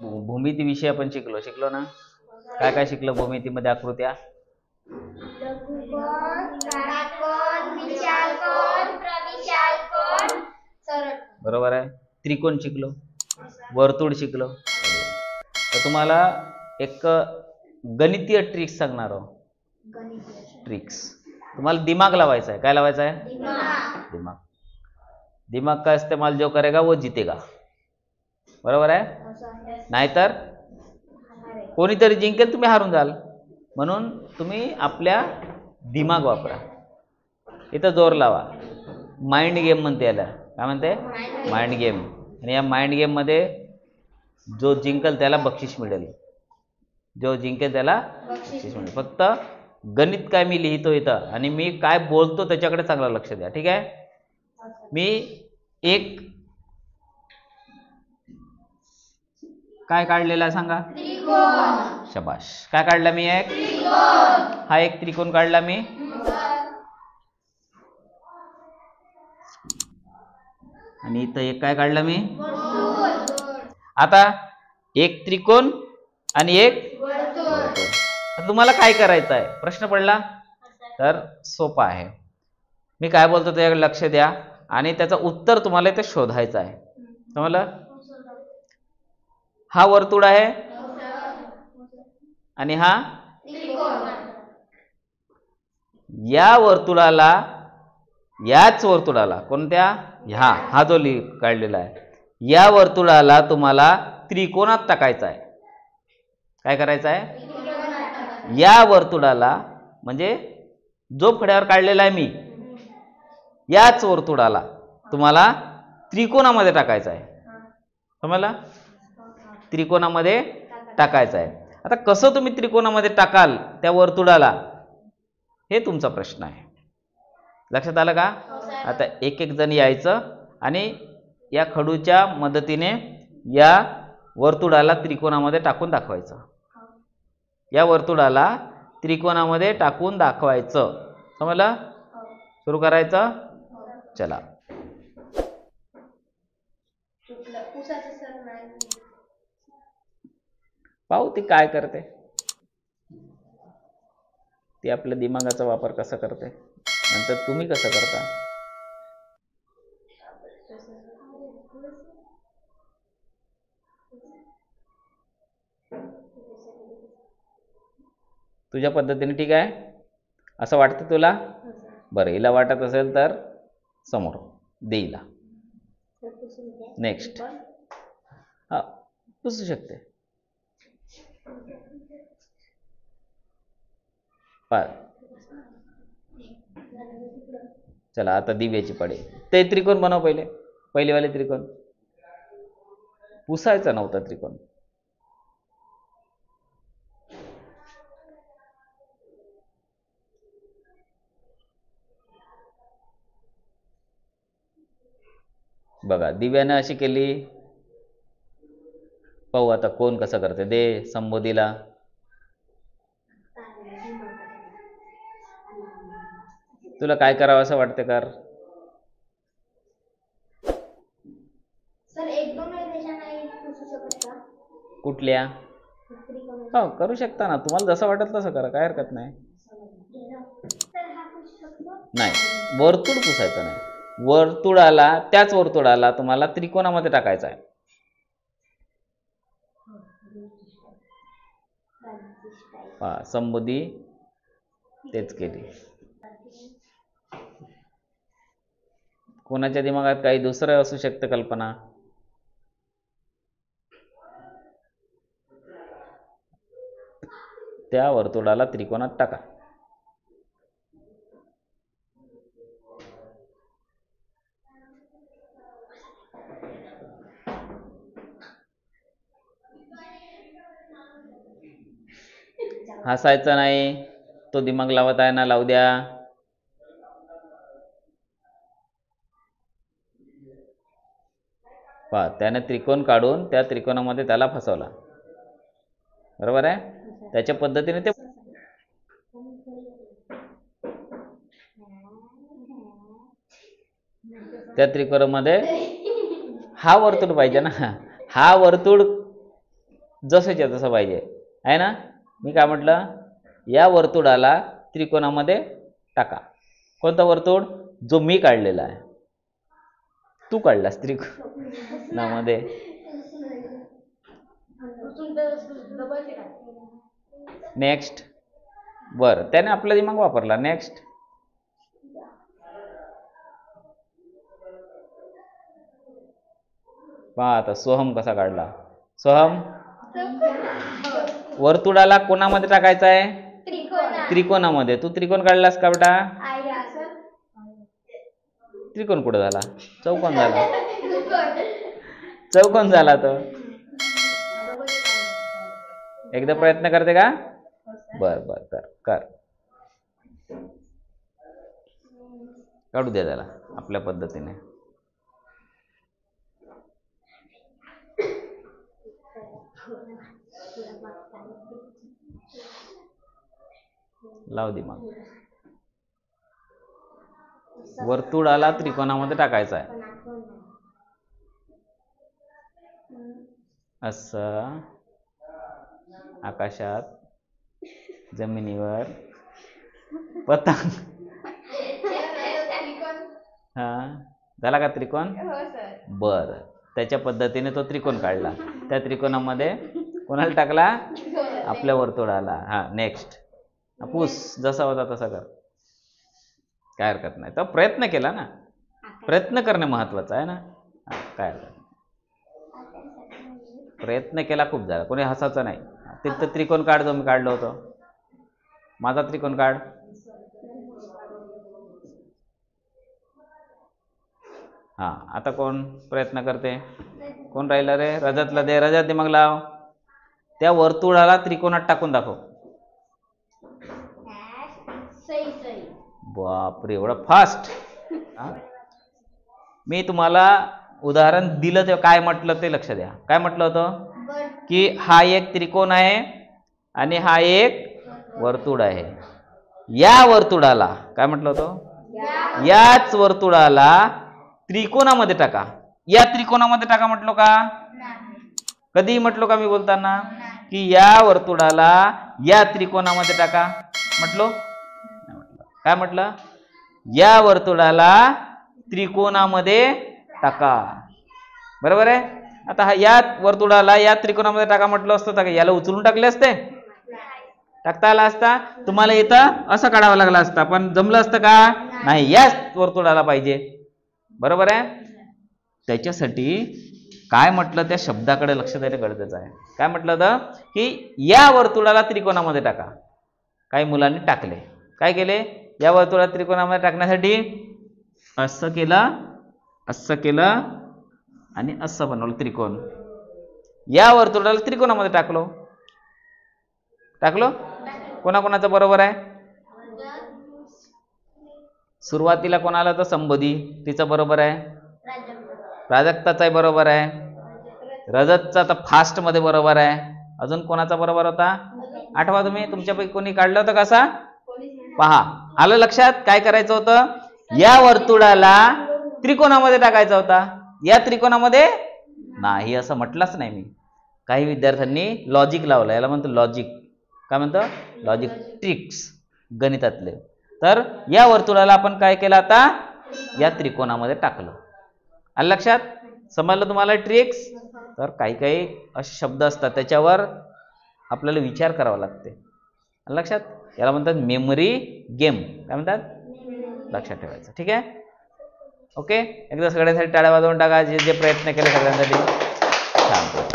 भूमिती विषय आपण शिकलो ना. काय काय शिकलो भूमितीमध्ये? आकृत्या, बरोबर आहे. त्रिकोण शिकलो, वर्तुळ शिकलो. तर तुम्हाला एक गणितीय ट्रिक्स सांगणार आहोत. ट्रिक्स तुम्हाला दिमाग लावायचा आहे. काय लावायचा आहे? दिमाग. दिमाग का इस्तेमाल जो करेगा वो जीतेगा. बरोबर आहे. नाहीतर कोणीतरी जिंकेल, तुम्ही हारून जाल. म्हणून तुम्ही आपल्या दिमाग वापरा. इथं जोर लावा. माइंड गेम म्हणते याला. काय म्हणते? Mind game. आणि या माइंड गेम मध्ये जो जिंकेल त्याला बक्षीस मिळेल. जो जिंकेल त्याला बक्षीस मिळेल. फक्त गणित काय मी लिहितो इथं आणि मी काय बोलतो त्याच्याकडे चांगलं लक्ष द्या. ठीक आहे. मी एक काय काढलेला आहे सांगा? त्रिकोण. शबाश. काय काढला मी? एक त्रिकोण. हा एक त्रिकोण काढला मी. आणि इथं एक काय काढला मी? वर्तुळ. आता एक त्रिकोण आणि एक वर्तुळ. तुम्हाला काय करायचं आहे? प्रश्न पडला तर सोपा आहे. मी काय बोलतो त्याच्याकडे लक्ष द्या आणि त्याचं उत्तर तुम्हाला इथे शोधायचं आहे. समजलं? हा वर्तुळ आहे आणि हा त्रिकोण. या वर्तुळाला, याच वर्तुळाला, कोणत्या? हा जो काढलेला आहे, या वर्तुळाला तुम्हाला त्रिकोणात टाकायचा आहे. काय करायचं आहे? या वर्तुळाला, म्हणजे जो फळ्यावर काढलेला आहे मी, याच वर्तुळाला तुम्हाला त्रिकोणामध्ये टाकायचं आहे. समजलं? त्रिकोणामध्ये टाकायचं आहे. आता कसं तुम्ही त्रिकोणामध्ये टाकाल त्या वर्तुळाला, हे तुमचा प्रश्न आहे. लक्षात आलं का? आता एक एक जण यायचं आणि या खडूच्या मदतीने या वर्तुळाला त्रिकोणामध्ये टाकून दाखवायचं. या वर्तुळाला त्रिकोणामध्ये टाकून दाखवायचं. समजलं? सुरू करायचं. चला. पाहू ती काय करते. ती आपल्या दिमागाचा वापर कसा करते, नंतर तुम्ही कसं करता. तुझ्या पद्धतीने ठीक आहे असं वाटतं तुला? बरं, हिला वाटत असेल तर समोर देईला. नेक्स्ट. हा, पुसू शकते. चला आता दिव्याची पडे. ते त्रिकोण बनव पहिलेवाले त्रिकोण. पुसायचा नव्हता त्रिकोण. बघा, दिव्याने अशी केली. पाहू आता कोण कसं करते. दे संबोधीला. तुला काय करावं असं वाटतं? कर. सर, एक दोन रेषा नाही पुसू शकत का? कुठल्या? हो, करू शकता ना. तुम्हाला जसं वाटत तसं करा, काय हरकत नाही. नाही, वर्तुळ पुसायचं नाही. वर्तुळाला, त्याच वर्तुळाला तुम्हाला त्रिकोणामध्ये टाकायचं आहे. संबोधी तेच केली. कोणाच्या दिमागात काही दुसरं असू शकतं कल्पना. त्या वर्तुळाला त्रिकोणात टाका. हसायचं नाही. तो दिमाग लावत आहे ना, लावू द्या. पहा, त्याने त्रिकोण काढून त्या त्रिकोणामध्ये त्याला फसवला. बरोबर आहे. त्याच्या पद्धतीने ते त्या त्रिकोणामध्ये हा वर्तुळ पाहिजे ना. हा वर्तुळ जसंच्या तसं पाहिजे आहे ना. मी काय म्हटलं, या वर्तुळाला त्रिकोणामध्ये टाका. कोणता वर्तुळ? जो मी काढलेला आहे. तू काढलास त्रिकोणामध्ये. नेक्स्ट. बरं, त्याने आपला दिमाग वापरला. नेक्स्ट. पहा आता सोहम कसा काढला. सोहम, वर्तुळाला कोणामध्ये टाकायचं आहे? त्रिकोणामध्ये. तू त्रिकोण काढलास का बेटा? त्रिकोण कुठं झाला? चौकोन झाला. चौकोन झाला. तो एकदा प्रयत्न करते का? बर बर, कर कर. काढू द्या त्याला आपल्या पद्धतीने. लाव दिमाग. वर्तुळाला त्रिकोणामध्ये टाकायचं आहे. असं आकाशात, जमिनीवर, पतंग. हा, झाला का त्रिकोण? बर, त्याच्या पद्धतीने तो त्रिकोण काढला. त्या त्रिकोणामध्ये कोणाला टाकला? आपल्या वर्तुळाला. हा, नेक्स्ट. पूस, जसा होता तसा कर, काय हरकत नाही. तर प्रयत्न केला ना. प्रयत्न करणे महत्वाचं आहे ना. काय हरकत नाही. प्रयत्न केला खूप झाला. कोणी हसायचं नाही. तिथं त्रिकोण काढ जो मी काढलो होतो. माझा त्रिकोण काढ. हा, आता कोण प्रयत्न करते? कोण राहिलं रे? रजतला दे. रजत दिमाग लाव. त्या वर्तुळाला त्रिकोणात टाकून दाखव. बापरे, एवढं फास्ट. मी तुम्हाला उदाहरण दिलं तेव्हा काय म्हटलं ते लक्ष द्या. काय म्हटलं होतं? की हा एक त्रिकोण आहे आणि हा एक वर्तुळ आहे. या वर्तुळाला काय म्हटलं होतं? याच वर्तुळाला त्रिकोणामध्ये टाका. या त्रिकोणामध्ये टाका म्हटलो का? कधी म्हटलो का मी बोलताना? की या वर्तुळाला या त्रिकोणामध्ये टाका म्हटलो? काय म्हटलं? या वर्तुळाला त्रिकोणामध्ये टाका. बरोबर आहे. आता हा या वर्तुळाला या त्रिकोणामध्ये टाका म्हटलं असतं तर याला उचलून टाकले असते? टाकता आला असता? तुम्हाला इथं असं काढावं लागलं असतं, पण जमलं असतं का? नाही. याच वर्तुळाला पाहिजे. बरोबर आहे. त्याच्यासाठी काय म्हटलं, त्या शब्दाकडे लक्ष देणे गरजेचं आहे. काय म्हटलं होतं? की या वर्तुळाला त्रिकोणामध्ये टाका. काही मुलांनी टाकले. काय केले? या वर्तुळाला त्रिकोणामध्ये टाकण्यासाठी असं केलं, असं केलं आणि असं बनवलं त्रिकोण. या वर्तुळाला त्रिकोणामध्ये टाकलो. कोणाकोणाचं बरोबर आहे? सुरुवातीला कोणाला तर संबोधी, तिचं बरोबर आहे. प्राजक्ताचाही बरोबर आहे. रजतचा तर फास्ट मध्ये बरोबर आहे. अजून कोणाचा बरोबर होता? आठवा तुम्ही. तुमच्यापैकी कोणी काढलं होतं कसा? पहा, आलं लक्षात? काय करायचं होतं? या वर्तुळाला त्रिकोणामध्ये टाकायचा होता. या त्रिकोणामध्ये नाही असं म्हटलंच नाही मी. काही विद्यार्थ्यांनी लॉजिक लावलं. याला म्हणतो लॉजिक. काय म्हणतो? लॉजिक ट्रिक्स गणितातले. तर या वर्तुळाला आपण काय केलं? आता या त्रिकोणामध्ये टाकलं. आलं लक्षात? समजलं तुम्हाला ट्रिक्स? तर काही काही असे शब्द असतात त्याच्यावर आपल्याला विचार करावा लागते. आलं लक्षात? याला म्हणतात मेमरी गेम. काय म्हणतात? लक्षात ठेवायचं. ठीक आहे. ओके, एकदा सगळ्यांसाठी टाळ्या वाजवून टाका जे जे प्रयत्न केले सगळ्यांसाठी. छान.